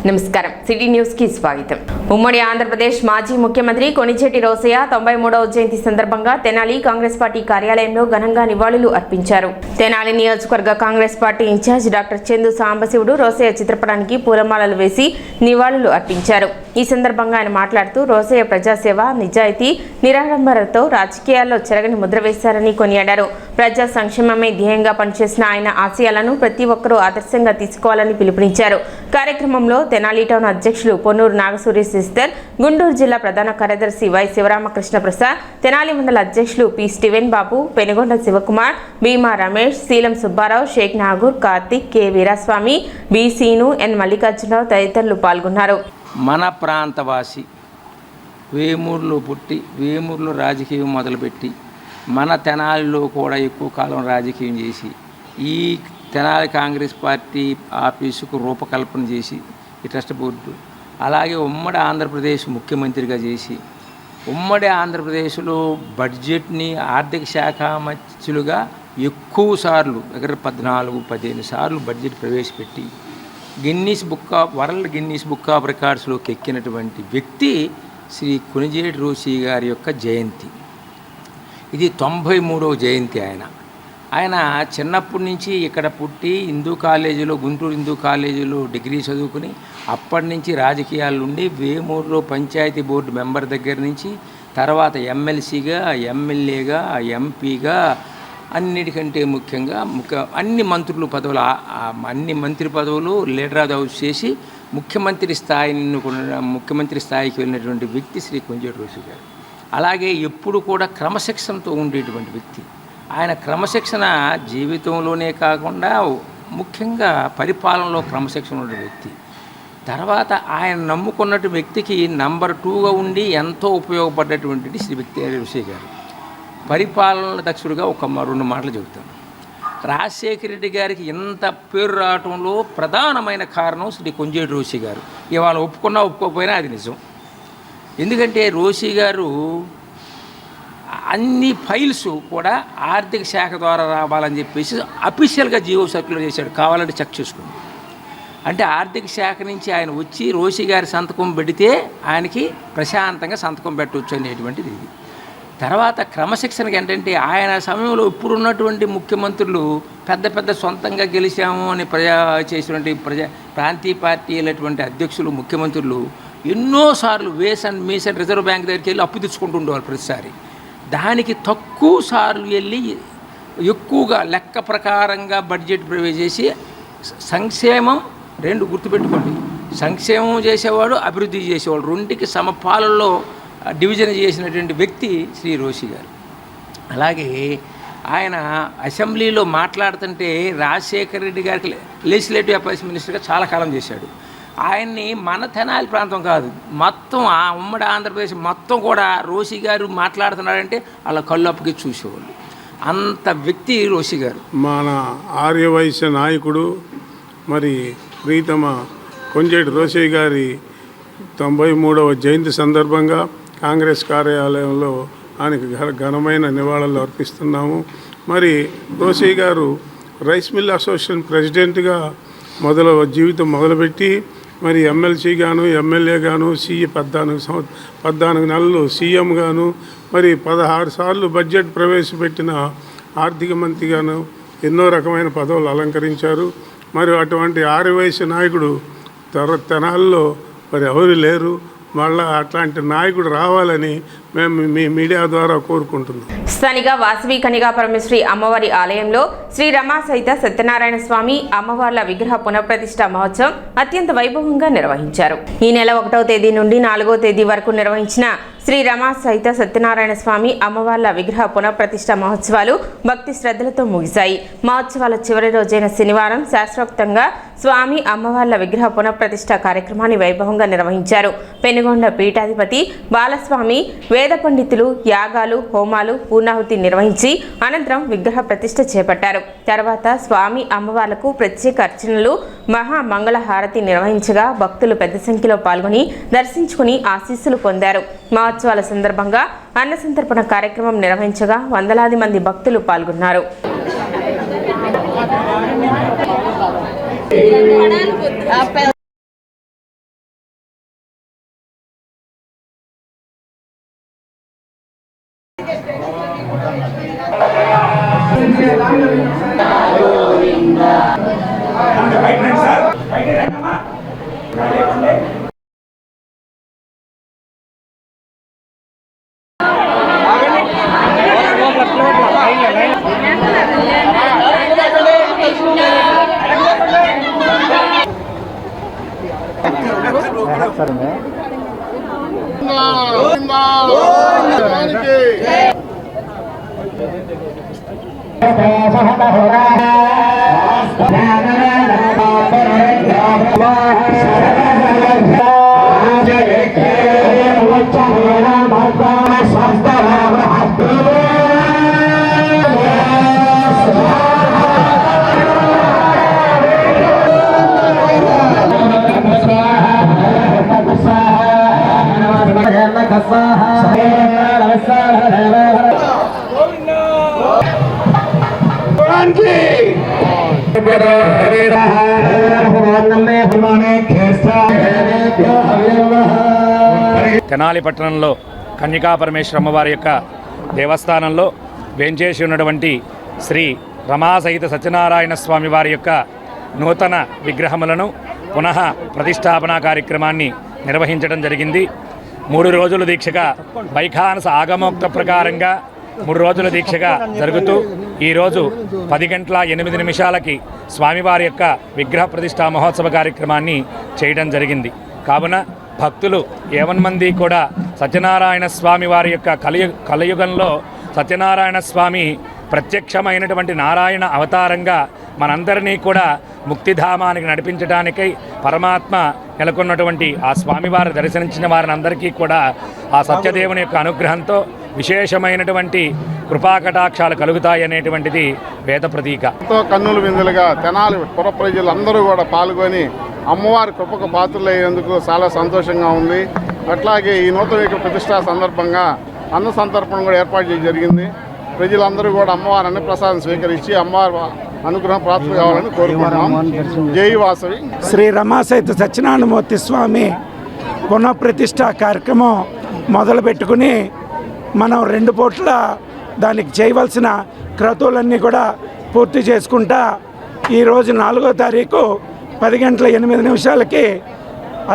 నమస్కారం city news కి స్వాగతం. ఉమ్మడి ఆంధ్రప్రదేశ్ మాజీ ముఖ్యమంత్రి కొణిజేటి రోసయ్య 93వ జయంతి సందర్భంగా తెనాలి కాంగ్రెస్ పార్టీ కార్యాలయంలో ఘనంగా నివాళులు అర్పించారు. తెనాలి నియోజకవర్గ Congress party in charge doctor Chandu Sambasivudu Rosaiah చిత్రపటానికి పూలమాలలు వేసి నివాళులు అర్పించారు. ఈ సందర్భంగా ఆయన మాట్లాడుతూ రోసయ్య ప్రజాసేవ, నిజాయితీ, నిరాడంబరతో రాజకీయాల్లో చెరగని ముద్ర వేశారని కొనియాడారు. ప్రజా సంక్షేమమే ధ్యేయంగా పనిచేసిన ఆయన ఆశయాలను ప్రతి ఒక్కరూ ఆదర్శంగా తీసుకోవాలని పిలుపునిచ్చారు. కార్యక్రమంలో తెనాలి టౌన్ అధ్యక్షులు పొన్నూరు నాగసూరి సిస్టర్, గుంటూరు జిల్లా ప్రధాన కార్యదర్శి వై శివరామకృష్ణ ప్రసాద్, తెనాలి మండల అధ్యక్షులు P Steven Babu, Penugonda Sivakumar, Bhima Ramesh, Seelam Subbarao, Shaik Nagur, Karthik, K Veeraswamy, B Seenu, N Mallikarjunarao తదితరులు పాల్గొన్నారు. మన ప్రాంతవాసి, వేమూరులో పుట్టి వేమూరులో రాజకీయం మొదలుపెట్టి మన తెనాలిలో కూడా ఎక్కువ కాలం రాజకీయం చేసి ఈ తెనాలి కాంగ్రెస్ పార్టీ ఆఫీసుకు రూపకల్పన చేసి ఈ ట్రస్ట్ బోర్డు, అలాగే ఉమ్మడి ఆంధ్రప్రదేశ్ ముఖ్యమంత్రిగా చేసి ఉమ్మడి ఆంధ్రప్రదేశ్లో బడ్జెట్ని ఆర్థిక శాఖ మంత్రులుగా ఎక్కువ సార్లు దగ్గర 14-15 సార్లు బడ్జెట్ ప్రవేశపెట్టి వరల్డ్ గిన్నీస్ బుక్ ఆఫ్ రికార్డ్స్లోకి ఎక్కినటువంటి వ్యక్తి శ్రీ కొణిజేటి రోసయ్య గారి యొక్క జయంతి. ఇది 93వ జయంతి. ఆయన చిన్నప్పటి నుంచి ఇక్కడ పుట్టి గుంటూరు హిందూ కాలేజీలో డిగ్రీ చదువుకుని అప్పటి నుంచి రాజకీయాల నుండి వేమూరులో పంచాయతీ బోర్డు మెంబర్ దగ్గర నుంచి తర్వాత ఎమ్మెల్సీగా, ఎమ్మెల్యేగా, ఎంపీగా, అన్నిటికంటే ముఖ్యంగా అన్ని మంత్రి పదవులు లీడర్ ఆఫ్ ది హౌస్ చేసి ముఖ్యమంత్రి స్థాయికి వెళ్ళినటువంటి వ్యక్తి శ్రీ కొణిజేటి రోసయ్య గారు. అలాగే ఎప్పుడు కూడా క్రమశిక్షణతో ఉండేటువంటి వ్యక్తి. ఆయన క్రమశిక్షణ జీవితంలోనే కాకుండా ముఖ్యంగా పరిపాలనలో క్రమశిక్షణ ఉండే వ్యక్తి. తర్వాత ఆయన నమ్ముకున్నటువంటి వ్యక్తికి నంబర్ 2గా ఉండి ఎంతో ఉపయోగపడ్డటువంటి శ్రీ రోసయ్య గారు. పరిపాలన దక్షుడిగా ఒక 2 మాటలు చెబుతాను. రాజశేఖర రెడ్డి గారికి ఇంత పేరు రావడంలో ప్రధానమైన కారణం శ్రీ కొణిజేటి రోసయ్య గారు. ఇవాళ ఒప్పుకున్నా ఒప్పుకోకపోయినా అది నిజం. ఎందుకంటే రోసయ్య గారు అన్ని ఫైల్స్ కూడా ఆర్థిక శాఖ ద్వారా రావాలని చెప్పేసి అఫీషియల్గా జీవో సర్క్యులర్ చేశాడు. కావాలంటే చెక్ చేసుకోండి. అంటే ఆర్థిక శాఖ నుంచి ఆయన వచ్చి రోసయ్య గారి సంతకం పెడితే ఆయనకి ప్రశాంతంగా సంతకం పెట్టవచ్చు అనేటువంటిది ఇది. తర్వాత క్రమశిక్షణకి ఏంటంటే ఆయన సమయంలో ఇప్పుడున్నటువంటి ముఖ్యమంత్రులు పెద్ద సొంతంగా గెలిచాము అని చేసినటువంటి ప్రాంతీయ పార్టీలటువంటి అధ్యక్షులు, ముఖ్యమంత్రులు ఎన్నోసార్లు ways and means and reserve bank దగ్గరికి వెళ్ళి అప్పు తెచ్చుకుంటూ ఉండేవారు ప్రతిసారి. దానికి తక్కువ సార్లు వెళ్ళి ఎక్కువగా లెక్క ప్రకారంగా బడ్జెట్ ప్రవేశ చేసి సంక్షేమం 2 గుర్తుపెట్టుకోండి, సంక్షేమం చేసేవాడు, అభివృద్ధి చేసేవాడు, 2కి సమపాలనలో డివిజన్ చేసినటువంటి వ్యక్తి శ్రీ రోసయ్య గారు. అలాగే ఆయన అసెంబ్లీలో మాట్లాడుతుంటే రాజశేఖర రెడ్డి గారికి లెజిస్లేటివ్ అఫైర్స్ మినిస్టర్గా చాలా కాలం చేశాడు. ఆయన్ని మన తెనాలి ప్రాంతం కాదు, మొత్తం ఆ ఉమ్మడి ఆంధ్రప్రదేశ్ మొత్తం కూడా రోసయ్య గారు మాట్లాడుతున్నాడంటే అలా కళ్ళు అప్పకి చూసేవాళ్ళు. అంత వ్యక్తి రోసయ్య గారు. మన ఆర్యవైశ్య నాయకుడు మరి ప్రీతమ కొణిజేటి రోసయ్య గారి 93వ జయంతి సందర్భంగా కాంగ్రెస్ కార్యాలయంలో ఆయనకు ఘనమైన నివాళులు అర్పిస్తున్నాము. మరి రోసయ్య గారు రైస్ మిల్ అసోసియేషన్ ప్రెసిడెంట్గా జీవితం మొదలుపెట్టి మరి ఎమ్మెల్సీ గాను, ఎమ్మెల్యే గాను, 14 నెలలు సీఎం గాను, మరి 16 సార్లు బడ్జెట్ ప్రవేశపెట్టిన ఆర్థిక మంత్రిగాను ఎన్నో రకమైన పదవులు అలంకరించారు. మరి అటువంటి ఆర్యవైశ్య నాయకుడు తెనాల్లో మరి ఎవరు లేరు. మళ్ళా అట్లాంటి నాయకుడు రావాలని మేము మీ మీడియా ద్వారా కోరుకుంటున్నాం. స్థానిక వాసవి కనిగా పరమేశ్వరి అమ్మవారి ఆలయంలో శ్రీ రమా సహిత సత్యనారాయణ స్వామి అమ్మవార్ల విగ్రహ పునఃప్రతిష్ఠ మహోత్సవం అత్యంత వైభవంగా నిర్వహించారు. ఈ నెల 1వ తేదీ నుండి 4వ తేదీ వరకు నిర్వహించిన శ్రీ రమా సహిత సత్యనారాయణ స్వామి అమ్మవార్ల విగ్రహ పునఃప్రతిష్ఠ మహోత్సవాలు భక్తి శ్రద్ధలతో ముగిశాయి. మహోత్సవాల చివరి రోజైన శనివారం శాస్త్రోక్తంగా స్వామి అమ్మవార్ల విగ్రహ పునఃప్రతిష్ఠ కార్యక్రమాన్ని వైభవంగా నిర్వహించారు. పెనుగొండ పీఠాధిపతి బాలస్వామి వేద పండితులు యాగాలు, హోమాలు, పూర్ణాహుతి నిర్వహించి అనంతరం విగ్రహ ప్రతిష్ఠ చేపట్టారు. తర్వాత స్వామి అమ్మవార్లకు ప్రత్యేక అర్చనలు, మహా మంగళ హారతి నిర్వహించగా భక్తులు పెద్ద సంఖ్యలో పాల్గొని దర్శించుకుని ఆశీస్సులు పొందారు. మహోత్సవాల సందర్భంగా అన్న సంతర్పణ కార్యక్రమం నిర్వహించగా వందలాది మంది భక్తులు పాల్గొన్నారు. తెనాలి పట్టణంలో కన్యకా పరమేశ్వర అమ్మవారి యొక్క దేవస్థానంలో వేంచేసి ఉన్నటువంటి శ్రీ రమాసహిత సత్యనారాయణ స్వామి వారి యొక్క నూతన విగ్రహములను పునః ప్రతిష్టాపన కార్యక్రమాన్ని నిర్వహించడం జరిగింది. 3 రోజుల దీక్షగా వైఖానస ఆగమోక్త ప్రకారంగా 3 రోజుల దీక్షగా జరుగుతూ ఈరోజు 10:08 స్వామివారి యొక్క విగ్రహ ప్రతిష్టా మహోత్సవ కార్యక్రమాన్ని చేయడం జరిగింది. కావున భక్తులు ఏవన్మంది కూడా సత్యనారాయణ స్వామి వారి యొక్క కలియుగంలో సత్యనారాయణ స్వామి ప్రత్యక్షమైనటువంటి నారాయణ అవతారంగా మనందరినీ కూడా ముక్తిధామానికి నడిపించడానికై పరమాత్మ నెలకొన్నటువంటి ఆ స్వామివారు దర్శించిన వారిని అందరికీ కూడా ఆ సత్యదేవుని యొక్క అనుగ్రహంతో విశేషమైనటువంటి కృపాకటాక్షాలు కలుగుతాయనేటువంటిది వేద ప్రతీక. కన్నుల విందులుగా తెనాలి పుర ప్రజలందరూ కూడా పాల్గొని అమ్మవారి కృపకు పాత్రలయ్యేందుకు చాలా సంతోషంగా ఉంది. అట్లాగే ఈ నూతన విగ్రహ ప్రతిష్టా సందర్భంగా అన్న సంతర్పణ కూడా ఏర్పాటు చేయడం జరిగింది. ప్రజలందరూ కూడా అమ్మవారి అన్న ప్రసాదం స్వీకరించి అమ్మవారి అనుగ్రహం ప్రాప్తి కావాలని కోరుకుంటున్నాం. జై వాసవి. శ్రీ రమాసహిత సత్యనారాయణమూర్తి స్వామి పునఃప్రతిష్ఠ కార్యక్రమం మొదలుపెట్టుకుని మనం 2 పూట్ల దానికి చేయవలసిన క్రతువులన్నీ కూడా పూర్తి చేసుకుంటా ఈరోజు 4వ తారీఖు 10:08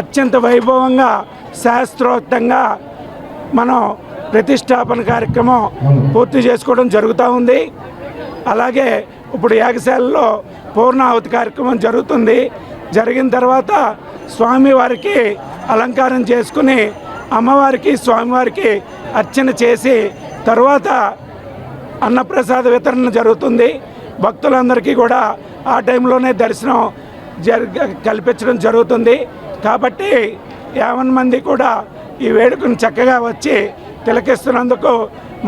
అత్యంత వైభవంగా శాస్త్రోక్తంగా మనం ప్రతిష్టాపన కార్యక్రమం పూర్తి చేసుకోవడం జరుగుతూ ఉంది. అలాగే ఇప్పుడు యాగశాలలో పూర్ణాహుతి కార్యక్రమం జరుగుతుంది. జరిగిన తర్వాత స్వామివారికి అలంకారం చేసుకుని అమ్మవారికి స్వామివారికి అర్చన చేసి తర్వాత అన్నప్రసాద వితరణ జరుగుతుంది. భక్తులందరికీ కూడా ఆ టైంలోనే దర్శనం కల్పించడం జరుగుతుంది. కాబట్టి 50 మంది కూడా ఈ వేడుకను చక్కగా వచ్చి తిలకిస్తున్నందుకు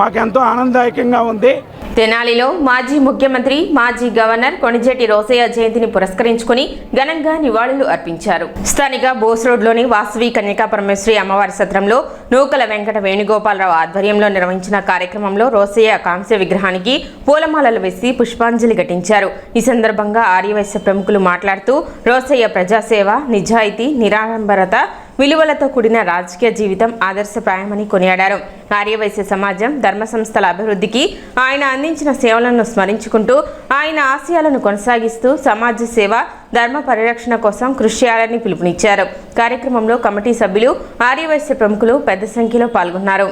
మాకెంతో ఆనందదాయకంగా ఉంది. తెనాలిలో మాజీ ముఖ్యమంత్రి మాజీ గవర్నర్ కొణిజేటి రోసయ్య జయంతిని పురస్కరించుకుని ఘనంగా నివాళులు అర్పించారు. స్థానిక బోస్ రోడ్లోని వాసవి కన్యకా పరమేశ్వరి అమ్మవారి సత్రంలో నూకల వెంకట వేణుగోపాలరావు ఆధ్వర్యంలో నిర్వహించిన కార్యక్రమంలో రోసయ్య కాంస్య విగ్రహానికి పూలమాలలు వేసి పుష్పాంజలి ఘటించారు. ఈ సందర్భంగా ఆర్యవైశ్య ప్రముఖులు మాట్లాడుతూ రోసయ్య ప్రజాసేవ, నిజాయితీ, నిరాడంబరత విలువలతో కూడిన రాజకీయ జీవితం ఆదర్శప్రాయమని కొనియాడారు. ఆర్యవైశ్య సమాజం, ధర్మ సంస్థల అభివృద్ధికి ఆయన అందించిన సేవలను స్మరించుకుంటూ ఆయన ఆశయాలను కొనసాగిస్తూ సమాజ సేవ, ధర్మ పరిరక్షణ కోసం కృషి చేయాలని పిలుపునిచ్చారు. కార్యక్రమంలో కమిటీ సభ్యులు, ఆర్యవైశ్య ప్రముఖులు పెద్ద సంఖ్యలో పాల్గొన్నారు.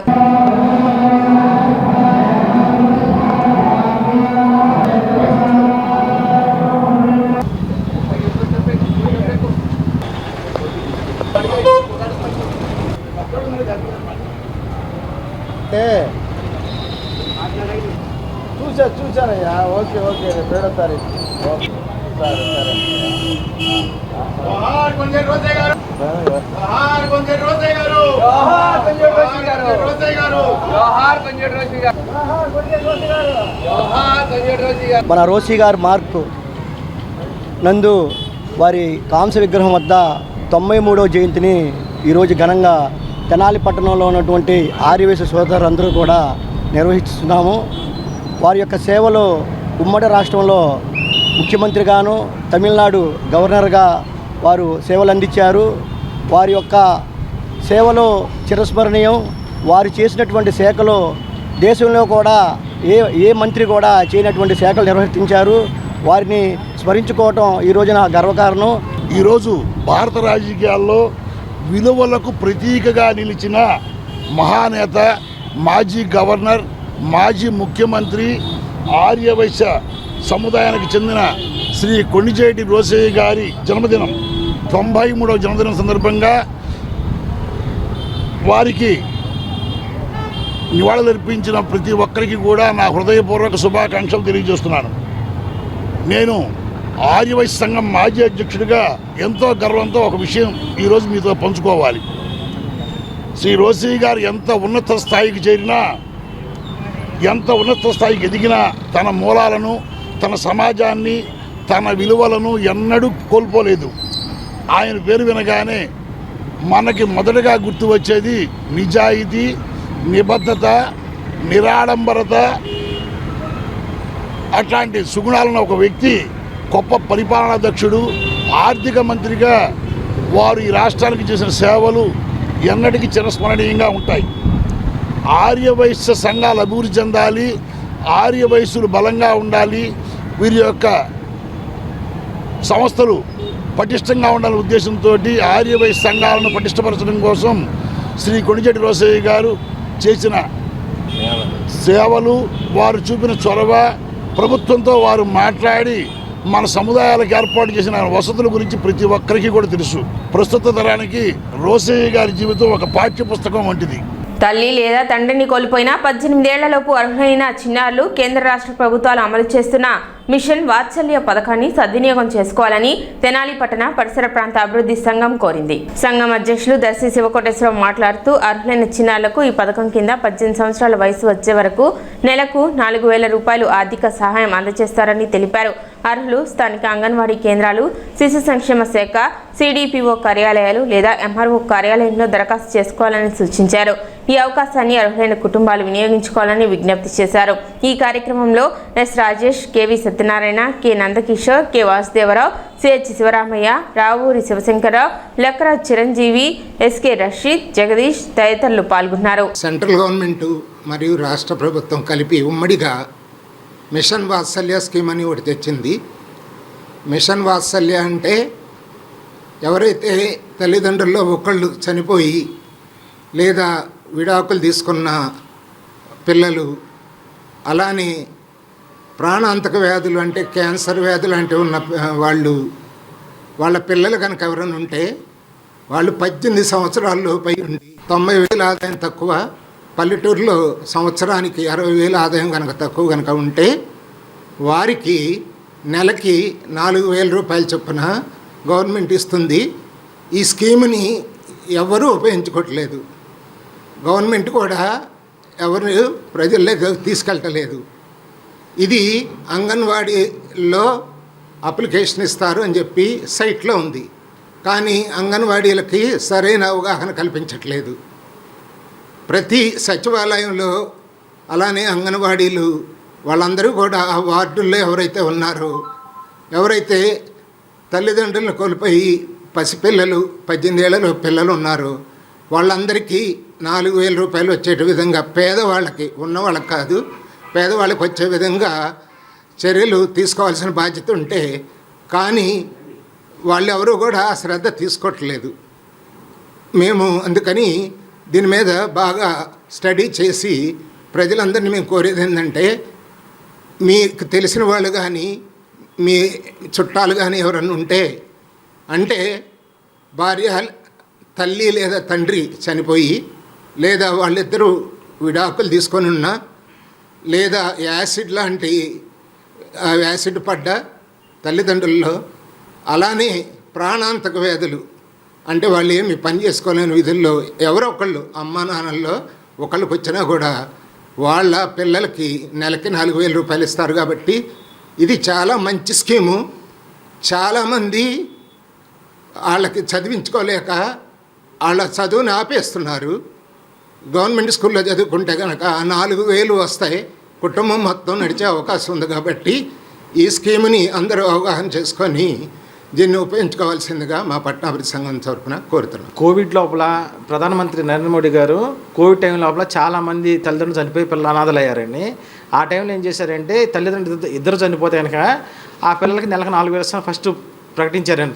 చూసానయ్యా. ఓకే ఓకే, 7వ తారీఖు. సరే సరే. మన రోసి గారు మార్క్ నందు వారి కాంస్య విగ్రహం వద్ద 93వ జయంతిని ఈరోజు ఘనంగా తెనాలి పట్టణంలో ఉన్నటువంటి ఆర్యవైశ్య సోదరులందరూ కూడా నిర్వహిస్తున్నాము. వారి యొక్క సేవలో ఉమ్మడి రాష్ట్రంలో ముఖ్యమంత్రిగాను, తమిళనాడు గవర్నర్గా వారు సేవలు అందించారు. వారి యొక్క సేవలో చిరస్మరణీయం. వారు చేసినటువంటి శాఖలో దేశంలో కూడా ఏ మంత్రి కూడా చేయనటువంటి శాఖలు నిర్వర్తించారు. వారిని స్మరించుకోవటం ఈ రోజున గర్వకారణం. ఈరోజు భారత రాజకీయాల్లో విలువలకు ప్రతీకగా నిలిచిన మహానేత, మాజీ గవర్నర్, మాజీ ముఖ్యమంత్రి, ఆర్యవైశ్య సముదాయానికి చెందిన శ్రీ కొండిచేటి రోసయ్య గారి జన్మదినం 93వ జన్మదినం సందర్భంగా వారికి నివాళులర్పించిన ప్రతి ఒక్కరికి కూడా నా హృదయపూర్వక శుభాకాంక్షలు తెలియజేస్తున్నాను. నేను ఆర్యవైశ్య సంఘం మాజీ అధ్యక్షుడిగా ఎంతో గర్వంతో ఒక విషయం ఈరోజు మీతో పంచుకోవాలి. శ్రీ రోసయ్య గారు ఎంత ఉన్నత స్థాయికి చేరినా, ఎంత ఉన్నత స్థాయికి ఎదిగినా తన మూలాలను, తన సమాజాన్ని, తన విలువలను ఎన్నడూ కోల్పోలేదు. ఆయన పేరు వినగానే మనకి మొదటగా గుర్తు వచ్చేది నిజాయితీ, నిబద్ధత, నిరాడంబరత. అట్లాంటి సుగుణాలను ఒక వ్యక్తి, గొప్ప పరిపాలనా దక్షుడు, ఆర్థిక మంత్రిగా వారు ఈ రాష్ట్రానికి చేసిన సేవలు ఎన్నటికీ చిరస్మరణీయంగా ఉంటాయి. ఆర్యవైశ్య సంఘాలు అభివృద్ధి చెందాలి, ఆర్యవైశ్యులు బలంగా ఉండాలి, వీరి యొక్క సంస్థలు పటిష్టంగా ఉండాలనే ఉద్దేశంతో ఆర్యవైశ్య సంఘాలను పటిష్టపరచడం కోసం శ్రీ కొండిచేటి రోసయ్య గారు చేసిన సేవలు, వారు చూపిన చొరవ, ప్రభుత్వంతో వారు మాట్లాడి మన సముదాయాలకు ఏర్పాటు చేసిన వసతుల గురించి ప్రతి ఒక్కరికి కూడా తెలుసు. ప్రస్తుత తరానికి రోసయ్య గారి జీవితం ఒక పాఠ్య పుస్తకం వంటిది. తల్లి లేదా తండ్రిని కోల్పోయిన 18 ఏళ్లలోపు అర్హులైన చిన్నారులు కేంద్ర రాష్ట్ర ప్రభుత్వాలు అమలు చేస్తున్న మిషన్ వాత్సల్య పథకాన్ని సద్వినియోగం చేసుకోవాలని తెనాలి పట్టణ పరిసర ప్రాంత అభివృద్ధి సంఘం కోరింది. సంఘం అధ్యక్షులు దర్శి శివకోటేశ్వరరావు మాట్లాడుతూ అర్హులైన చిన్నారులకు ఈ పథకం కింద 18 సంవత్సరాల వయసు వచ్చే వరకు నెలకు 4,000 రూపాయలు ఆర్థిక సహాయం అందజేస్తారని తెలిపారు. అర్హులు స్థానిక అంగన్వాడీ కేంద్రాలు, శిశు సంక్షేమ శాఖ, సిడిపిఓ కార్యాలయాలు లేదా ఎంఆర్ఓ కార్యాలయంలో దరఖాస్తు చేసుకోవాలని సూచించారు. ఈ అవకాశాన్ని అర్హులైన కుటుంబాలు వినియోగించుకోవాలని విజ్ఞప్తి చేశారు. ఈ కార్యక్రమంలో S Rajesh, KV Satyanarayana, K Nandakishore, K Vasudevarao, CH Sivaramaiah, Ravuri Sivasankararao, Lakkaraj Chiranjeevi, SK Rasheed, Jagadish తదితరులు పాల్గొన్నారు. సెంట్రల్ గవర్నమెంట్ మరియు రాష్ట్ర ప్రభుత్వం కలిపి ఉమ్మడిగా మిషన్ వాత్సల్య స్కీమ్ అని ఒకటి తెచ్చింది. మిషన్ వాత్సల్య అంటే ఎవరైతే తల్లిదండ్రుల్లో ఒకళ్ళు చనిపోయి లేదా విడాకులు తీసుకున్న పిల్లలు, అలానే ప్రాణాంతక వ్యాధులు అంటే క్యాన్సర్ వ్యాధులు అంటే ఉన్న వాళ్ళు, వాళ్ళ పిల్లలు కనుక ఎవరైనా ఉంటే వాళ్ళు 18 సంవత్సరాల్లో పై ఉండి 90,000 ఆదాయం తక్కువ, పల్లెటూరులో సంవత్సరానికి 60,000 ఆదాయం కనుక తక్కువ కనుక ఉంటే వారికి నెలకి 4,000 రూపాయల చొప్పున గవర్నమెంట్ ఇస్తుంది. ఈ స్కీమ్ని ఎవరూ ఉపయోగించుకోవట్లేదు. గవర్నమెంట్ కూడా ఎవరు ప్రజల్లోకి తీసుకెళ్ళలేదు. ఇది అంగన్వాడీలో అప్లికేషన్ ఇస్తారు అని చెప్పి సైట్లో ఉంది, కానీ అంగన్వాడీలకి సరైన అవగాహన కల్పించట్లేదు. ప్రతి సచివాలయంలో అలానే అంగన్వాడీలు వాళ్ళందరూ కూడా ఆ వార్డుల్లో ఎవరైతే ఉన్నారో, ఎవరైతే తల్లిదండ్రులను కోల్పోయి పసిపిల్లలు 18 ఏళ్లలో పిల్లలు ఉన్నారో వాళ్ళందరికీ 4,000 రూపాయలు వచ్చే విధంగా, పేదవాళ్ళకి, ఉన్నవాళ్ళకి కాదు పేదవాళ్ళకి వచ్చే విధంగా చర్యలు తీసుకోవాల్సిన బాధ్యత ఉంటే, కానీ వాళ్ళెవరూ కూడా శ్రద్ధ తీసుకోవట్లేదు. మేము అందుకని దీని మీద బాగా స్టడీ చేసి ప్రజలందరినీ మేము కోరేది ఏంటంటే, మీకు తెలిసిన వాళ్ళు కానీ మీ చుట్టాలు కానీ ఎవరన్నా ఉంటే, అంటే భార్య, తల్లి లేదా తండ్రి చనిపోయి లేదా వాళ్ళిద్దరూ విడాకులు తీసుకొని ఉన్నా, లేదా యాసిడ్ లాంటి యాసిడ్ పడ్డ తల్లిదండ్రుల్లో, అలానే ప్రాణాంతక వ్యాధులు అంటే వాళ్ళు ఏమి పని చేసుకోలేని విధుల్లో ఎవరో ఒకళ్ళు అమ్మా నాన్నల్లో ఒకళ్ళకి వచ్చినా కూడా వాళ్ళ పిల్లలకి నెలకి 4,000 రూపాయలు ఇస్తారు. కాబట్టి ఇది చాలా మంచి స్కీము. చాలామంది వాళ్ళకి చదివించుకోలేక వాళ్ళ చదువుని ఆపేస్తున్నారు. గవర్నమెంట్ స్కూల్లో చదువుకుంటే కనుక 4,000 వస్తాయి, కుటుంబం మొత్తం నడిచే అవకాశం ఉంది. కాబట్టి ఈ స్కీమ్ని అందరూ అవగాహన చేసుకొని దీన్ని ఉపయోగించుకోవాల్సిందిగా మా పట్టణాభివృద్ధి సంఘం తరఫున కోరుతున్నాం. కోవిడ్ లోపల ప్రధానమంత్రి నరేంద్ర మోడీ గారు కోవిడ్ టైం లోపల చాలామంది తల్లిదండ్రులు చనిపోయి పిల్లలు అనాథలు అయ్యారండి. ఆ టైంలో ఏం చేశారంటే తల్లిదండ్రులు ఇద్దరు చనిపోతే కనుక ఆ పిల్లలకి నెలకు 4,000 ఫస్ట్ ప్రకటించారండి.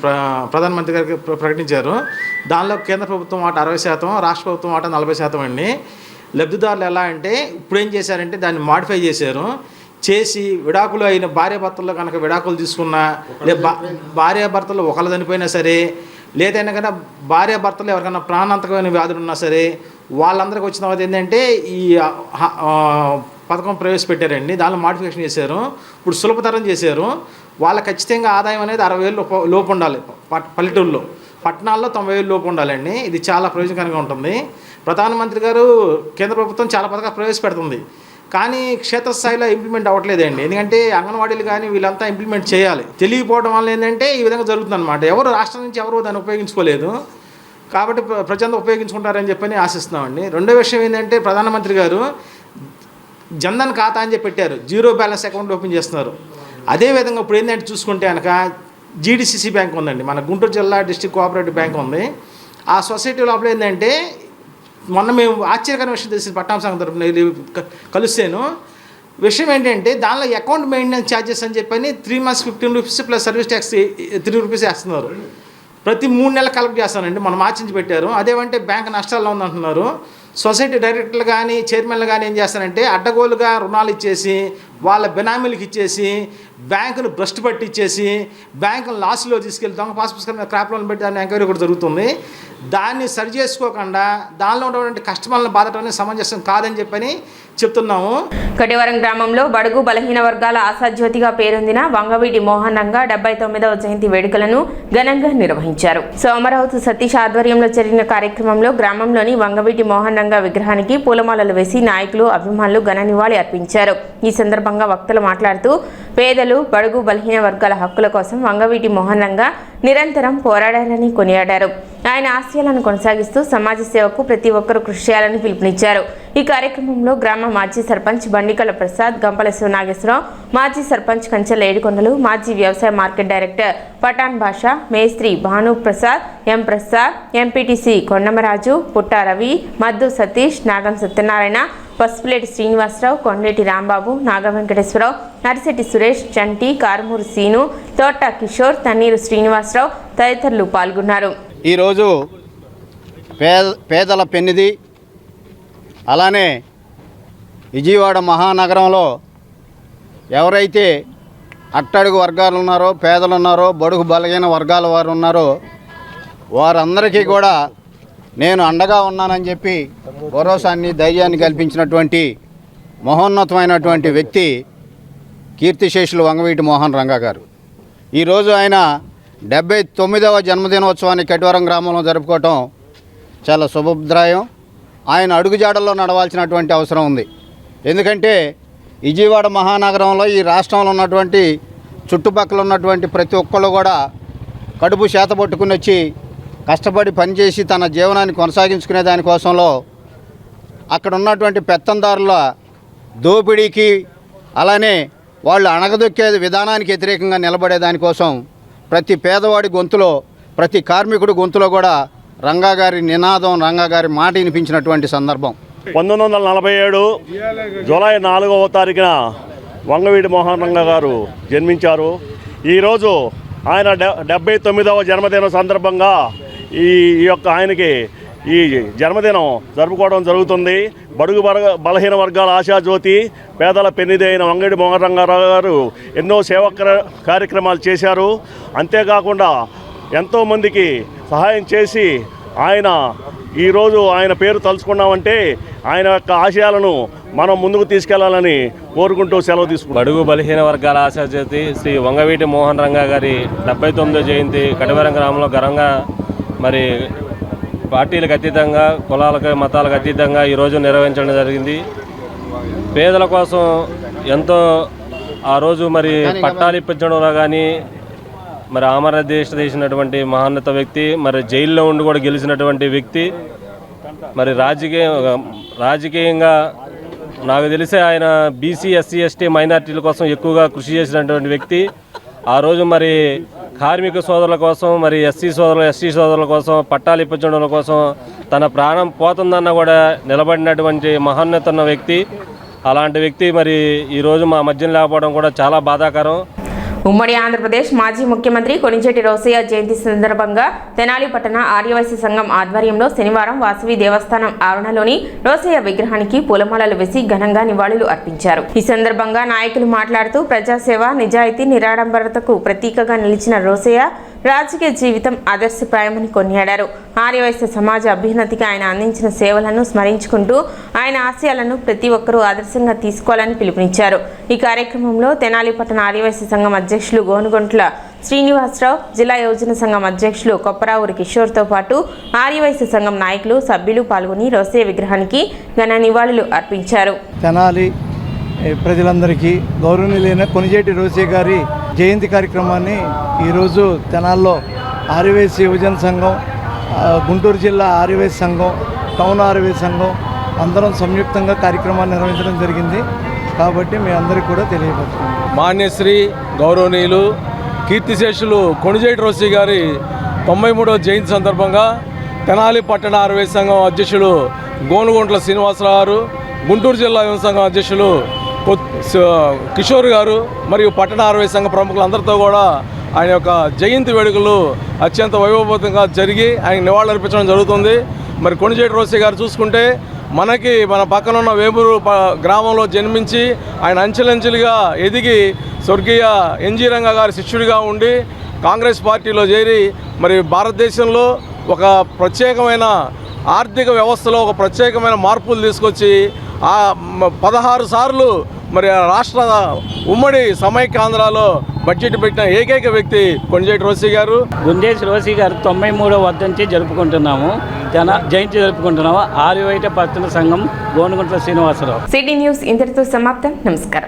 ప్రధానమంత్రి గారికి ప్రకటించారు. దానిలో కేంద్ర ప్రభుత్వం వాటా 60%, రాష్ట్ర ప్రభుత్వం వాటా 40% అండి. లబ్ధిదారులు ఎలా అంటే ఇప్పుడు ఏం చేశారంటే దాన్ని మాడిఫై చేసి విడాకులు అయిన భార్యాభర్తల్లో కనుక విడాకులు తీసుకున్నా, లేదా భార్యాభర్తలు ఒకళ్ళు చనిపోయినా సరే, లేదైనా కన్నా భార్యాభర్తలు ఎవరికైనా ప్రాణాంతకమైన వ్యాధులు ఉన్నా సరే వాళ్ళందరికీ వచ్చిన తర్వాత ఏంటంటే ఈ పథకం ప్రవేశపెట్టారండి. దానిలో మాడిఫికేషన్ చేశారు. ఇప్పుడు సులభతరం చేశారు. వాళ్ళకి ఖచ్చితంగా ఆదాయం అనేది 60,000 లోపు ఉండాలి. పల్లెటూరులో, పట్టణాల్లో 90,000 లోపు ఉండాలండి. ఇది చాలా ప్రయోజనకరంగా ఉంటుంది. ప్రధానమంత్రి గారు కేంద్ర ప్రభుత్వం చాలా పథకాలు ప్రవేశపెడుతుంది, కానీ క్షేత్రస్థాయిలో ఇంప్లిమెంట్ అవ్వట్లేదండి. ఎందుకంటే అంగన్వాడీలు కానీ వీళ్ళంతా ఇంప్లిమెంట్ చేయాలి. తెలియకపోవడం వల్ల ఏంటంటే ఈ విధంగా జరుగుతుందన్నమాట. ఎవరు రాష్ట్రం నుంచి ఎవరు దాన్ని ఉపయోగించుకోలేదు, కాబట్టి ప్రజలంతా ఉపయోగించుకుంటారని చెప్పని ఆశిస్తున్నామండి. రెండో విషయం ఏంటంటే ప్రధానమంత్రి గారు జన్ధన్ ఖాతా అని చెప్పి పెట్టారు. 0 బ్యాలెన్స్ అకౌంట్ ఓపెన్ చేస్తున్నారు. అదేవిధంగా ఇప్పుడు ఏంటంటే చూసుకుంటే కనుక జీడీసీసీ బ్యాంక్ ఉందండి, మన గుంటూరు జిల్లా డిస్ట్రిక్ట్ కోఆపరేటివ్ బ్యాంక్ ఉంది. ఆ సొసైటీ లోపల ఏంటంటే మొన్న మేము ఆశ్చర్యకరమైన విషయం తెలిసింది, పట్టణ సంఘం తరఫున కలిసాను. విషయం ఏంటంటే దానిలో అకౌంట్ మెయింటెనెన్స్ ఛార్జెస్ అని చెప్పని 3 months 15 rupees plus service tax 3 rupees వేస్తున్నారు. ప్రతి 3 నెలలు కలెక్ట్ చేస్తానండి. మనం మార్చించి పెట్టారు. అదేమంటే బ్యాంక్ నష్టాల్లో ఉందంటున్నారు. సొసైటీ డైరెక్టర్లు కానీ చైర్మన్లు కానీ ఏం చేస్తారంటే అడ్డగోలుగా రుణాలు ఇచ్చేసి వాళ్ళ బెనామీలకు ఇచ్చేసి బ్యాంకును భ్రష్టు పట్టించేసి బ్యాంకును లాస్లో తీసుకెళ్ళి దొంగ పాస్ పుస్తకం క్రాప్ లోన్ పెట్టి దాని ఎంక్వైరీ కూడా జరుగుతుంది. దాన్ని సరి చేసుకోకుండా దానిలో ఉన్నటువంటి కస్టమర్లను బాధటం సమంజసం కాదని చెప్పని చెప్తున్నాము. కటివరం గ్రామంలో బడుగు బలహీన వర్గాల ఆశాజ్యోతిగా పేరొందిన వంగవీటి మోహన్ రంగా 79వ జయంతి వేడుకలను ఘనంగా నిర్వహించారు. సోమరావుతు సతీష్ ఆధ్వర్యంలో జరిగిన కార్యక్రమంలో గ్రామంలోని వంగవీటి మోహన్ రంగా విగ్రహానికి పూలమాలలు వేసి నాయకులు అభిమానులు ఘన నివాళి అర్పించారు. ఈ సందర్భంగా వక్తలు మాట్లాడుతూ పేదలు బడుగు బలహీన వర్గాల హక్కుల కోసం వంగవీటి మోహన్ రంగా నిరంతరం పోరాడారని కొనియాడారు. ఆయన ఆశయాలను కొనసాగిస్తూ సమాజ సేవకు ప్రతి ఒక్కరూ కృషి చేయాలని పిలుపునిచ్చారు. ఈ కార్యక్రమంలో గ్రామ మాజీ సర్పంచ్ బండికల ప్రసాద్, గంపల శివనాగేశ్వరరావు, మాజీ సర్పంచ్ కంచెల ఏడుకొండలు, మాజీ వ్యవసాయ మార్కెట్ డైరెక్టర్ పఠాన్ భాషా, మేస్త్రి భాను ప్రసాద్, ఎం ప్రసాద్, ఎంపీటీసీ కొండమరాజు, పుట్ట రవి, మద్దు సతీష్, నాగం సత్యనారాయణ, పసుపులేటి శ్రీనివాసరావు, కొండేటి రాంబాబు, నాగ వెంకటేశ్వరరావు, నరిశెట్టి సురేష్, చంటి, కారుమూరు సీను, తోట కిషోర్, తన్నీరు శ్రీనివాసరావు తదితరులు పాల్గొన్నారు. ఈరోజు పేదల పెన్నిది, అలానే విజయవాడ మహానగరంలో ఎవరైతే అట్టడుగు వర్గాలు ఉన్నారో, పేదలు ఉన్నారో, బడుగు బలహీన వర్గాల వారు ఉన్నారో వారందరికీ కూడా నేను అండగా ఉన్నానని చెప్పి భరోసాన్ని, ధైర్యాన్ని కల్పించినటువంటి మహోన్నతమైనటువంటి వ్యక్తి కీర్తిశేషులు వంగవీటి మోహన్ రంగా గారు. ఈరోజు ఆయన 79వ జన్మదినోత్సవాన్ని కటివరం గ్రామంలో జరుపుకోవటం చాలా శుభప్రాయం. ఆయన అడుగుజాడల్లో నడవాల్సినటువంటి అవసరం ఉంది. ఎందుకంటే విజయవాడ మహానగరంలో, ఈ రాష్ట్రంలో ఉన్నటువంటి చుట్టుపక్కల ఉన్నటువంటి ప్రతి ఒక్కళ్ళు కూడా కడుపు చేతబట్టుకుని వచ్చి కష్టపడి పనిచేసి తన జీవనాన్ని కొనసాగించుకునే దానికోసంలో అక్కడ ఉన్నటువంటి పెత్తందారుల దోపిడీకి, అలానే వాళ్ళు అణగదొక్కే విధానానికి వ్యతిరేకంగా నిలబడే దానికోసం ప్రతి పేదవాడి గొంతులో, ప్రతి కార్మికుడి గొంతులో కూడా రంగా గారి నినాదం, రంగా గారి మాట వినిపించినటువంటి సందర్భం. 1947 జూలై 4వ తారీఖున వంగవీటి మోహన్ రంగా గారు జన్మించారు. ఈరోజు ఆయన 79వ జన్మదినం సందర్భంగా ఈ యొక్క ఆయనకి ఈ జన్మదినం జరుపుకోవడం జరుగుతుంది. బడుగు బలహీన వర్గాల ఆశాజ్యోతి, పేదల పెన్నిది అయిన వంగవీటి మోహన్ రంగారావు గారు ఎన్నో సేవా కార్యక్రమాలు చేశారు. అంతేకాకుండా ఎంతోమందికి సహాయం చేసి ఆయన ఈరోజు ఆయన పేరు తలుచుకున్నామంటే ఆయన యొక్క ఆశయాలను మనం ముందుకు తీసుకెళ్లాలని కోరుకుంటూ సెలవు తీసుకుంటాం. బడుగు బలహీన వర్గాల ఆశాజ్యోతి శ్రీ వంగవీటి మోహన్ రంగా గారి 79వ జయంతి కటివరం గ్రామంలో ఘనంగా, మరి పార్టీలకు అతీతంగా, కులాలకు మతాలకు అతీతంగా ఈరోజు నిర్వహించడం జరిగింది. పేదల కోసం ఎంతో ఆ రోజు మరి పట్టాలు ఇప్పించడంలో కానీ, మరి ఆమరదీక్ష చేసినటువంటి మహోన్నత వ్యక్తి, మరి జైల్లో ఉండి కూడా గెలిచినటువంటి వ్యక్తి, మరి రాజకీయంగా నాకు తెలిసే ఆయన బీసీ, ఎస్సీ, ఎస్టీ మైనార్టీల కోసం ఎక్కువగా కృషి చేసినటువంటి వ్యక్తి. ఆ రోజు మరి కార్మిక సోదరుల కోసం, మరి ఎస్సీ సోదరుల కోసం, పట్టాలు ఇప్పించడం కోసం తన ప్రాణం పోతుందన్న కూడా నిలబడినటువంటి మహోన్నతున్న వ్యక్తి. అలాంటి వ్యక్తి మరి ఈరోజు మా మధ్యన లేకపోవడం కూడా చాలా బాధాకరం. ఉమ్మడి ఆంధ్రప్రదేశ్ మాజీ ముఖ్యమంత్రి కొణిజేటి రోసయ్య జయంతి సందర్భంగా తెనాలి పట్టణ ఆర్యవైశ్య సంఘం ఆధ్వర్యంలో శనివారం వాసవి దేవస్థానం ఆవరణలోని రోసయ్య విగ్రహానికి పూలమాలలు వేసి ఘనంగా నివాళులు అర్పించారు. ఈ సందర్భంగా నాయకులు మాట్లాడుతూ ప్రజాసేవ, నిజాయితీ, నిరాడంబరతకు ప్రతీకగా నిలిచిన రోసయ్య రాజకీయ జీవితం ఆదర్శప్రాయమని కొనియాడారు. ఆర్యవైశ్య సమాజ అభ్యున్నతికి ఆయన అందించిన సేవలను స్మరించుకుంటూ ఆయన ఆశయాలను ప్రతి ఒక్కరూ ఆదర్శంగా తీసుకోవాలని పిలుపునిచ్చారు. ఈ కార్యక్రమంలో తెనాలి పట్టణ ఆర్యవైశ్య సంఘం అధ్యక్షులు గోనుగొంట్ల శ్రీనివాసరావు, జిల్లా యోజన సంఘం అధ్యక్షులు కొప్పరావురి కిషోర్తో పాటు ఆర్యవైశ్య సంఘం నాయకులు, సభ్యులు పాల్గొని రోసయ్య విగ్రహానికి ఘన నివాళులు అర్పించారు. తెనాలి ప్రజలందరికీ గౌరవనీయులైన కొణిజేటి రోసయ్య గారి జయంతి కార్యక్రమాన్ని ఈరోజు తెనాల్లో ఆర్యవైశ్య యువజన సంఘం, గుంటూరు జిల్లా ఆర్యవైశ్య సంఘం, టౌన్ ఆర్యవైశ్య సంఘం అందరం సంయుక్తంగా కార్యక్రమాన్ని నిర్వహించడం జరిగింది. కాబట్టి మీ అందరికీ కూడా తెలియపరుస్తున్నాం. మాన్యశ్రీ గౌరవనీయులు కీర్తిశేషులు కొణిజేటి రోసయ్య గారి 93వ జయంతి సందర్భంగా తెనాలి పట్టణ ఆర్యవైశ్య సంఘం అధ్యక్షులు గోనుగొంట్ల శ్రీనివాసరావు గారు, గుంటూరు జిల్లా యువజన సంఘం అధ్యక్షులు కిషోర్ గారు మరియు పట్టణ ఆర్యవైశ్య సంఘ ప్రముఖులందరితో కూడా ఆయన యొక్క జయంతి వేడుకలు అత్యంత వైభవపేతంగా జరిగి ఆయన నివాళులర్పించడం జరుగుతుంది. మరి కొణిజేటి రోసయ్య గారు చూసుకుంటే మన పక్కన ఉన్న వేమూరు గ్రామంలో జన్మించి ఆయన అంచెలంచెలుగా ఎదిగి స్వర్గీయ ఎన్జీ రంగా గారి శిష్యుడిగా ఉండి కాంగ్రెస్ పార్టీలో చేరి మరి భారతదేశంలో ఒక ప్రత్యేకమైన ఆర్థిక వ్యవస్థలో ఒక ప్రత్యేకమైన మార్పులు తీసుకొచ్చి 16 సార్లు మరి రాష్ట్ర ఉమ్మడి సమైక్యాంధ్రాలో బడ్జెట్ పెట్టిన ఏకైక వ్యక్తి కొణిజేటి రోసయ్య గారు. కొణిజేటి రోసయ్య గారు 93వ వర్ధంతి జరుపుకుంటున్నాము. జయంతి జరుపుకుంటున్నాము. ఆర్యవైశ్య పట్టణ సంఘం గోనుగొంట్ల శ్రీనివాసరావు. సిటీ న్యూస్ ఇంతటితో సమాప్తం. నమస్కారం.